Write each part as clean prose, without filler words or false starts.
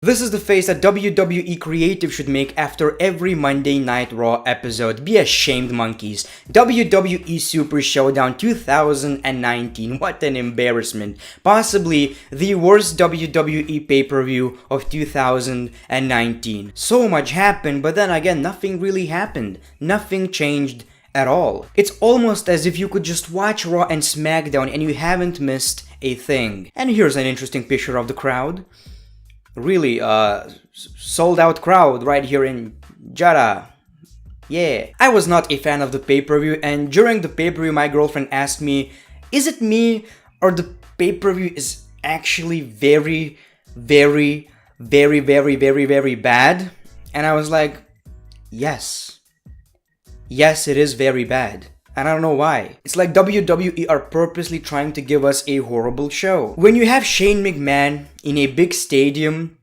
This is the face that WWE Creative should make after every Monday Night Raw episode. Be ashamed, monkeys. WWE Super Showdown 2019. What an embarrassment. Possibly the worst WWE pay-per-view of 2019. So much happened, but then again, nothing really happened. Nothing changed at all. It's almost as if you could just watch Raw and SmackDown and you haven't missed a thing. And here's an interesting picture of the crowd. Really, sold out crowd right here in Jeddah. Yeah. I was not a fan of the pay-per-view, and during the pay-per-view my girlfriend asked me, is it me or the pay-per-view is actually very bad? And I was like, yes. Yes, it is very bad. And I don't know why. It's like WWE are purposely trying to give us a horrible show. When you have Shane McMahon in a big stadium,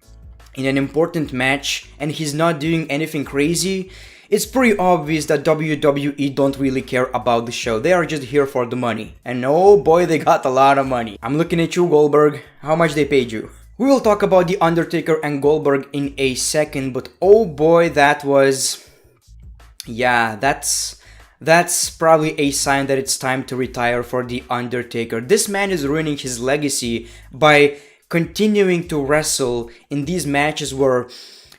in an important match, and he's not doing anything crazy, it's pretty obvious that WWE don't really care about the show. They are just here for the money. And oh boy, they got a lot of money. I'm looking at you, Goldberg. How much they paid you? We will talk about The Undertaker and Goldberg in a second, but oh boy, that was... yeah, that's probably a sign that it's time to retire for The Undertaker. This man is ruining his legacy by continuing to wrestle in these matches where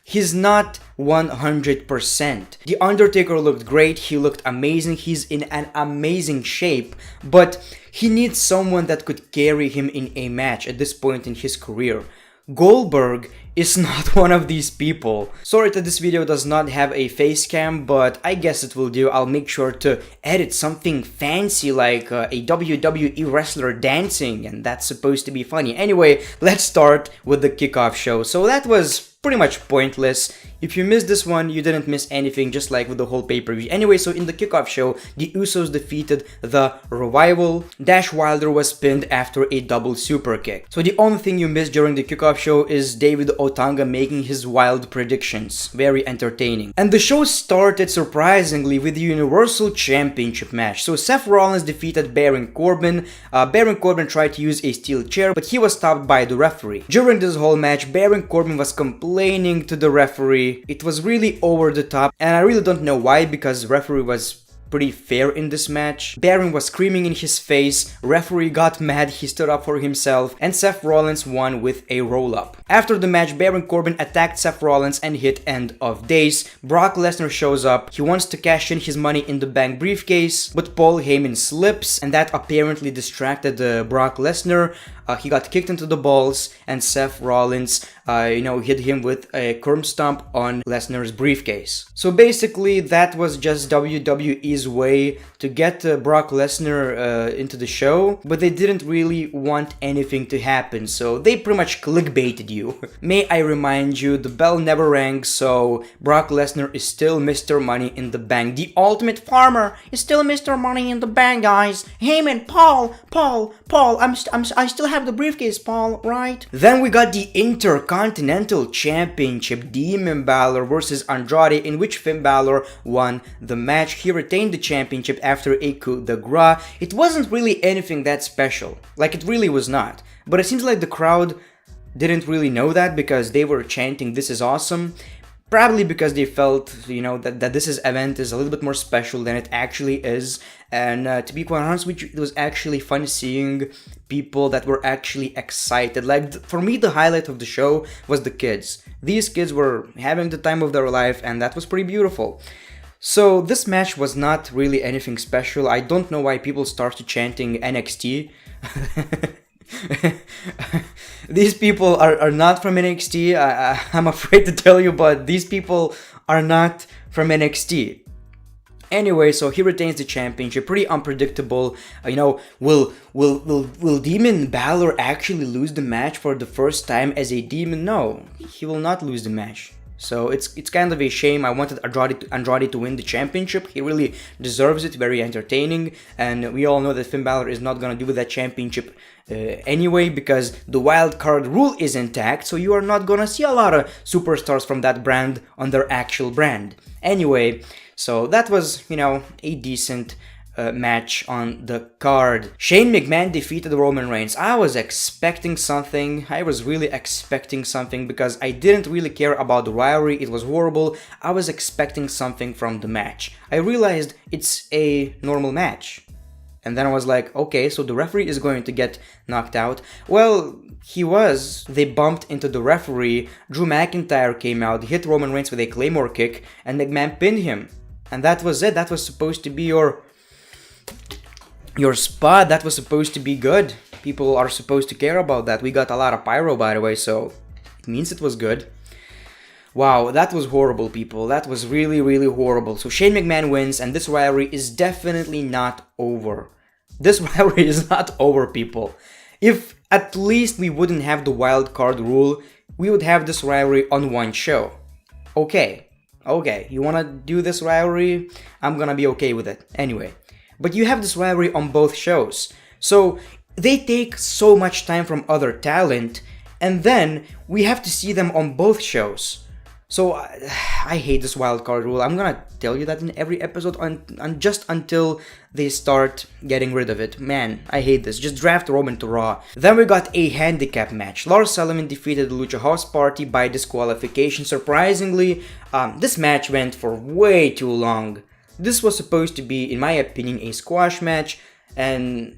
he's not 100%. The Undertaker looked great, he looked amazing, he's in an amazing shape, but he needs someone that could carry him in a match at this point in his career. Goldberg is not one of these people. Sorry that this video does not have a face cam, but I guess it will do. I'll make sure to edit something fancy like a WWE wrestler dancing, and that's supposed to be funny. Anyway, let's start with the kickoff show. So that was pretty much pointless. If you missed this one, you didn't miss anything, just like with the whole pay-per-view. Anyway, so in the kickoff show, the Usos defeated the Revival. Dash Wilder was pinned after a double super kick. So the only thing you missed during the kickoff show is David Otunga making his wild predictions. Very entertaining. And the show started surprisingly with the Universal Championship match. So Seth Rollins defeated Baron Corbin. Baron Corbin tried to use a steel chair, but he was stopped by the referee. During this whole match, Baron Corbin was complaining to the referee. It was really over the top, and I really don't know why, because the referee was pretty fair in this match. Baron was screaming in his face, referee got mad, he stood up for himself, and Seth Rollins won with a roll-up. After the match, Baron Corbin attacked Seth Rollins and hit End of Days. Brock Lesnar shows up, he wants to cash in his Money in the Bank briefcase, but Paul Heyman slips, and that apparently distracted Brock Lesnar. He got kicked into the balls, and Seth Rollins, hit him with a curb stomp on Lesnar's briefcase. So basically, that was just WWE's way to get Brock Lesnar into the show, but they didn't really want anything to happen, so they pretty much clickbaited you. May I remind you, the bell never rang, so Brock Lesnar is still Mr. Money in the Bank. The Ultimate Farmer is still Mr. Money in the Bank, guys. Heyman, Paul, I still have the briefcase, Paul, right? Then we got the Intercontinental Championship, Demon Balor versus Andrade, in which Finn Balor won the match. He retained the championship after a coup de grace. It wasn't really anything that special, like it really was not. But it seems like the crowd didn't really know that, because they were chanting, "This is awesome." Probably because they felt, that this event is a little bit more special than it actually is. And to be quite honest with you, it was actually fun seeing people that were actually excited. Like, for me, the highlight of the show was the kids. These kids were having the time of their life, and that was pretty beautiful. So this match was not really anything special. I don't know why people started chanting NXT. These people are not from NXT. I'm afraid to tell you, but these people are not from NXT. Anyway, so he retains the championship. Pretty unpredictable. Will Demon Balor actually lose the match for the first time as a demon? No, he will not lose the match. So it's kind of a shame. I wanted Andrade to win the championship. He really deserves it. Very entertaining. And we all know that Finn Balor is not going to do with that championship anyway, because the wild card rule is intact. So you are not going to see a lot of superstars from that brand on their actual brand. Anyway, so that was, a decent match on the card. Shane McMahon defeated Roman Reigns. I was expecting something. I was really expecting something because I didn't really care about the rivalry. It was horrible. I was expecting something from the match. I realized it's a normal match. And then I was like, okay, so the referee is going to get knocked out. Well, he was. They bumped into the referee. Drew McIntyre came out, hit Roman Reigns with a Claymore kick, and McMahon pinned him. And that was it. That was supposed to be your spot. That was supposed to be good. People are supposed to care about that. We got a lot of pyro, by the way, so it means it was good. Wow, that was horrible, people. That was really, really horrible. So Shane McMahon wins, and this rivalry is definitely not over. This rivalry is not over, people. If at least we wouldn't have the wild card rule, we would have this rivalry on one show. Okay, you wanna do this rivalry? I'm gonna be okay with it. Anyway. But you have this rivalry on both shows. So they take so much time from other talent, and then we have to see them on both shows. So I hate this wildcard rule. I'm gonna tell you that in every episode just until they start getting rid of it. Man, I hate this. Just draft Roman to Raw. Then we got a handicap match. Lars Sullivan defeated the Lucha House Party by disqualification. Surprisingly, this match went for way too long. This was supposed to be, in my opinion, a squash match, and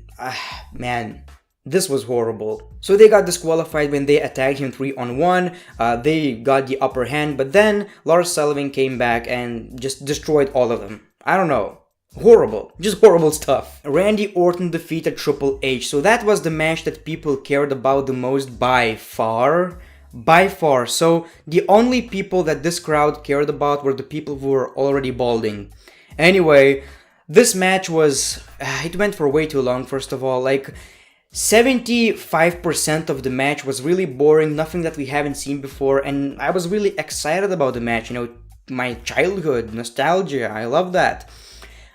man, this was horrible. So they got disqualified when they attacked him 3-on-1, they got the upper hand, but then Lars Sullivan came back and just destroyed all of them. I don't know. Horrible. Just horrible stuff. Randy Orton defeated Triple H, so that was the match that people cared about the most by far. By far. So the only people that this crowd cared about were the people who were already balding. Anyway, this match was, it went for way too long, first of all. Like, 75% of the match was really boring, nothing that we haven't seen before, and I was really excited about the match, you know, my childhood, nostalgia, I love that.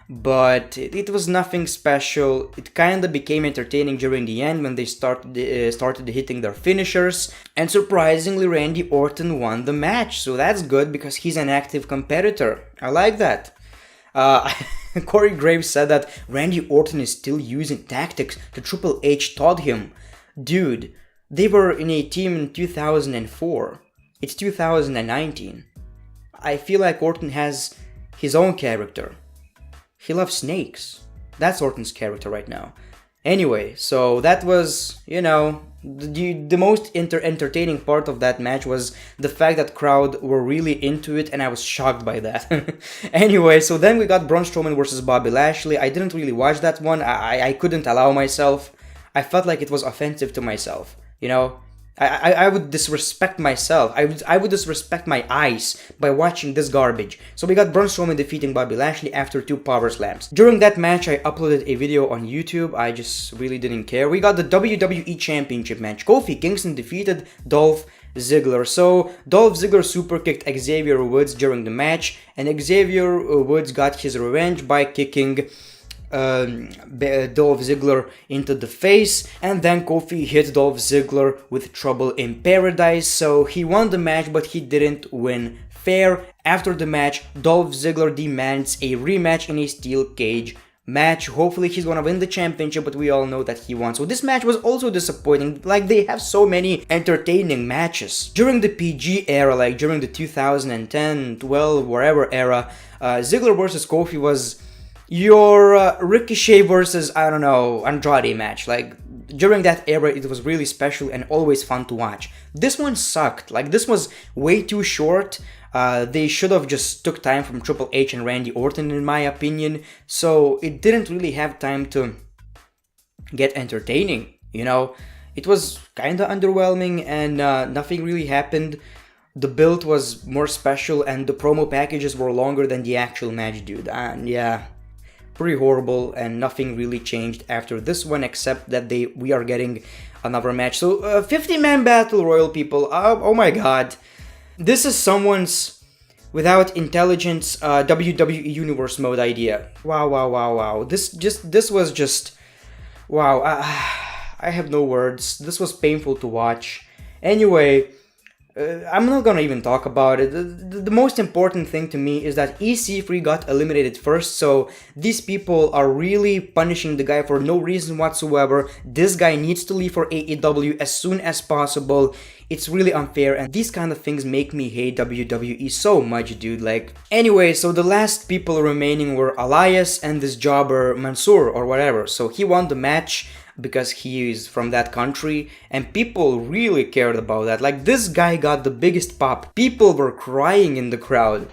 But it was nothing special. It kinda became entertaining during the end when they started hitting their finishers. And surprisingly, Randy Orton won the match, so that's good because he's an active competitor. I like that. Corey Graves said that Randy Orton is still using tactics that Triple H taught him. Dude, they were in a team in 2004. It's 2019. I feel like Orton has his own character. He loves snakes. That's Orton's character right now. Anyway, so that was, you know, the most entertaining part of that match was the fact that crowd were really into it, and I was shocked by that. Anyway, so then we got Braun Strowman versus Bobby Lashley. I didn't really watch that one. I couldn't allow myself. I felt like it was offensive to myself, you know? I would disrespect myself. I would disrespect my eyes by watching this garbage. So we got Braun Strowman defeating Bobby Lashley after 2 power slams. During that match, I uploaded a video on YouTube. I just really didn't care. We got the WWE Championship match. Kofi Kingston defeated Dolph Ziggler. So Dolph Ziggler super kicked Xavier Woods during the match, and Xavier Woods got his revenge by kicking Dolph Ziggler into the face, and then Kofi hit Dolph Ziggler with Trouble in Paradise, so he won the match, but he didn't win fair. After the match, Dolph Ziggler demands a rematch in a steel cage match. Hopefully he's gonna win the championship, but we all know that he won. So this match was also disappointing. Like, they have so many entertaining matches. During the PG era, like during the 2010, 12, wherever era, Ziggler versus Kofi was your Ricochet versus, I don't know, Andrade match. Like, during that era, it was really special and always fun to watch. This one sucked. Like, this was way too short. They should have just took time from Triple H and Randy Orton, in my opinion. So it didn't really have time to get entertaining, you know. It was kinda underwhelming, and nothing really happened. The build was more special, and the promo packages were longer than the actual match, dude. And yeah, pretty horrible, and nothing really changed after this one except that we are getting another match. So 50-man battle royal, people. Oh my god, this is someone's without intelligence WWE Universe mode idea. Wow. This was just wow. I have no words. This was painful to watch. Anyway, I'm not gonna even talk about it. The most important thing to me is that EC3 got eliminated first, so these people are really punishing the guy for no reason whatsoever. This guy needs to leave for AEW as soon as possible. It's really unfair, and these kind of things make me hate WWE so much, dude. Like, anyway, so the last people remaining were Elias and this jobber Mansoor or whatever. So he won the match because he is from that country, and people really cared about that. Like, this guy got the biggest pop. People were crying in the crowd.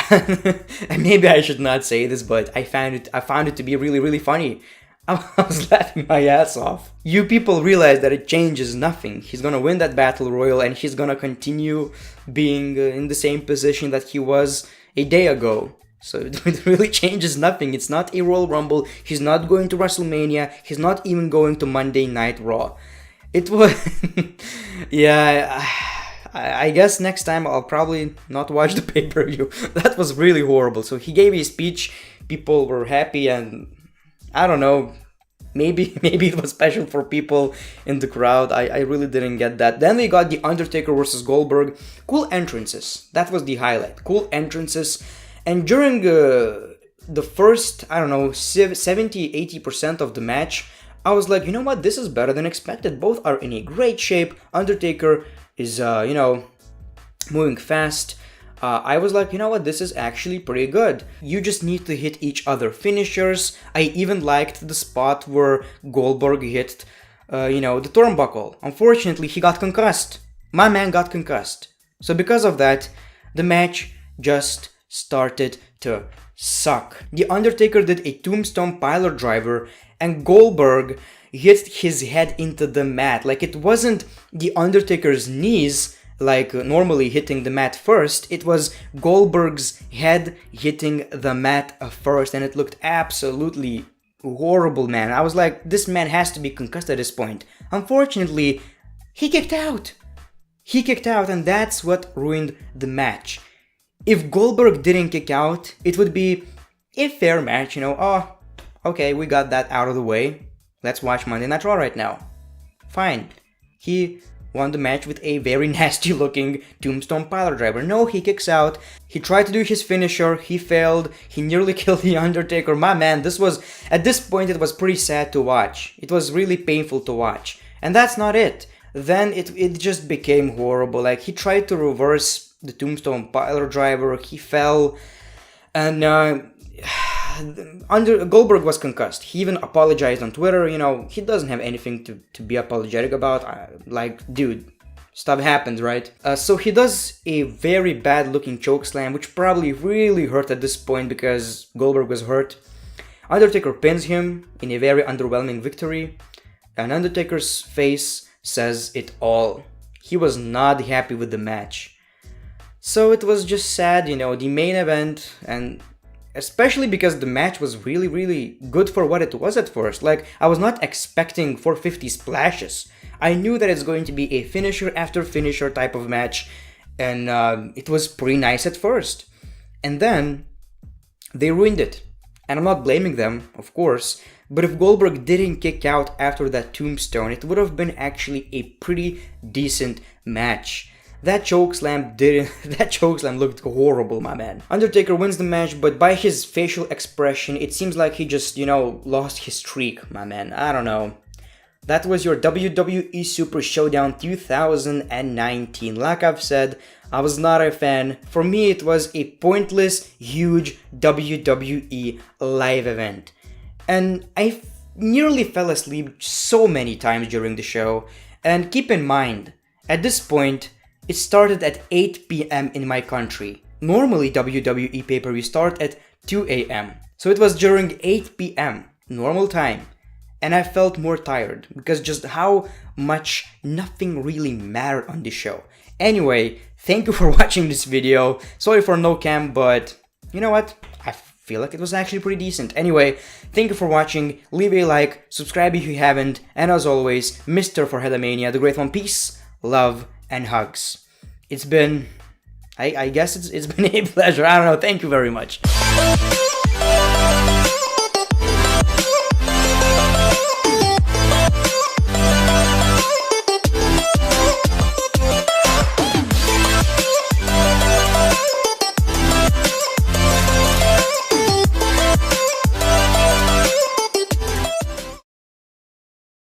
And maybe I should not say this, but I found it to be really, really funny. I was laughing my ass off. You people realize that it changes nothing. He's gonna win that battle royal, and he's gonna continue being in the same position that he was a day ago. So it really changes nothing. It's not a Royal Rumble. He's not going to WrestleMania. He's not even going to Monday Night Raw. It was... yeah, I guess next time I'll probably not watch the pay-per-view. That was really horrible. So he gave his speech. People were happy, and I don't know. Maybe it was special for people in the crowd. I really didn't get that. Then we got the Undertaker versus Goldberg. Cool entrances. That was the highlight. Cool entrances. And during the first, I don't know, 70-80% of the match, I was like, you know what, this is better than expected. Both are in a great shape. Undertaker is, moving fast. I was like, you know what, this is actually pretty good. You just need to hit each other finishers. I even liked the spot where Goldberg hit, the turnbuckle. Unfortunately, he got concussed. My man got concussed. So because of that, the match just started to suck. The Undertaker did a tombstone piler driver, and Goldberg hit his head into the mat. Like, it wasn't the Undertaker's knees, like normally hitting the mat first. It was Goldberg's head hitting the mat first, and it looked absolutely horrible, man. I was like, this man has to be concussed at this point. Unfortunately, he kicked out. And that's what ruined the match. If Goldberg didn't kick out, it would be a fair match, oh, okay, we got that out of the way. Let's watch Monday Night Raw right now. Fine. He won the match with a very nasty looking tombstone piler driver. No, he kicks out. He tried to do his finisher. He failed. He nearly killed the Undertaker. My man, at this point, it was pretty sad to watch. It was really painful to watch. And that's not it. Then it just became horrible. Like, he tried to reverse the tombstone piler driver, he fell, and Goldberg was concussed. He even apologized on Twitter. He doesn't have anything to be apologetic about. Dude, stuff happens, right? So he does a very bad looking chokeslam, which probably really hurt at this point because Goldberg was hurt. Undertaker pins him in a very underwhelming victory, and Undertaker's face says it all. He was not happy with the match. So it was just sad, the main event, and especially because the match was really, really good for what it was at first. Like, I was not expecting 450 splashes. I knew that it's going to be a finisher after finisher type of match, and it was pretty nice at first. And then, they ruined it. And I'm not blaming them, of course, but if Goldberg didn't kick out after that tombstone, it would have been actually a pretty decent match. That chokeslam looked horrible, my man. Undertaker wins the match, but by his facial expression, it seems like he just, lost his streak, my man. I don't know. That was your WWE Super Showdown 2019. Like I've said, I was not a fan. For me, it was a pointless, huge WWE live event. And I nearly fell asleep so many times during the show. And keep in mind, at this point, it started at 8 p.m. in my country. Normally, WWE pay-per-view start at 2 a.m. So it was during 8 p.m. normal time. And I felt more tired because just how much nothing really mattered on this show. Anyway, thank you for watching this video. Sorry for no cam, but you know what? I feel like it was actually pretty decent. Anyway, thank you for watching. Leave a like, subscribe if you haven't, and as always, Mr. For Headamania, the Great One. Peace, love, and hugs. It's been, I guess it's been a pleasure. I don't know. Thank you very much.